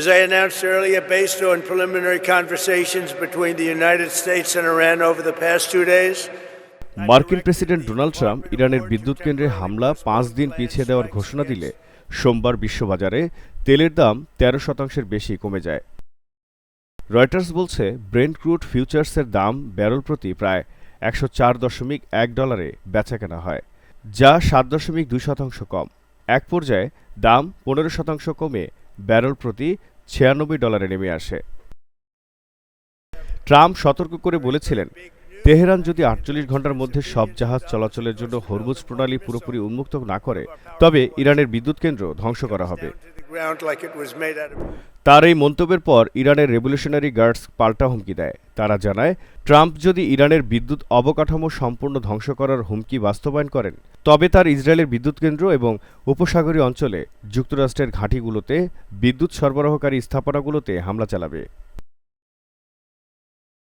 As I announced earlier, based on preliminary conversations between the United States and Iran over the past 2 days, মার্কিন president Donald Trump ইরানের বিদ্যুৎ কেন্দ্রে হামলা 5 দিন পিছিয়ে দেওয়ার ঘোষণা দিলে সোমবার বিশ্ববাজারে তেলের দাম 13% বেশি কমে যায়। রয়টার্স বলছে ব্রেন্ট ক্রুড ফিউচার্সের দাম ব্যারেল প্রতি প্রায় $104.1 বেচাকেনা হয়, যা 7.2% কম। এক পর্যায়ে দাম 15% কমে ব্যারেল প্রতি $96 নেমে আসে। ট্রাম্প সতর্ক করে বলেছিলেন, তেহরান যদি 48 ঘণ্টার মধ্যে সব জাহাজ চলাচলের জন্য হরমুজ প্রণালী পুরোপুরি উন্মুক্ত না করে, তবে ইরানের বিদ্যুৎ কেন্দ্র ধ্বংস করা হবে। তার এই মন্তব্যের পর ইরানের রেভলিউশনারি গার্ডস পাল্টা হুমকি দেয়। তারা জানায়, ট্রাম্প যদি ইরানের বিদ্যুৎ অবকাঠামো সম্পূর্ণ ধ্বংস করার হুমকি বাস্তবায়ন করেন, তবে তার ইসরায়েলের বিদ্যুৎ কেন্দ্র এবং উপসাগরীয় অঞ্চলে যুক্তরাষ্ট্রের ঘাঁটিগুলোতে বিদ্যুৎ সরবরাহকারী স্থাপনাগুলোতে হামলা চালাবে।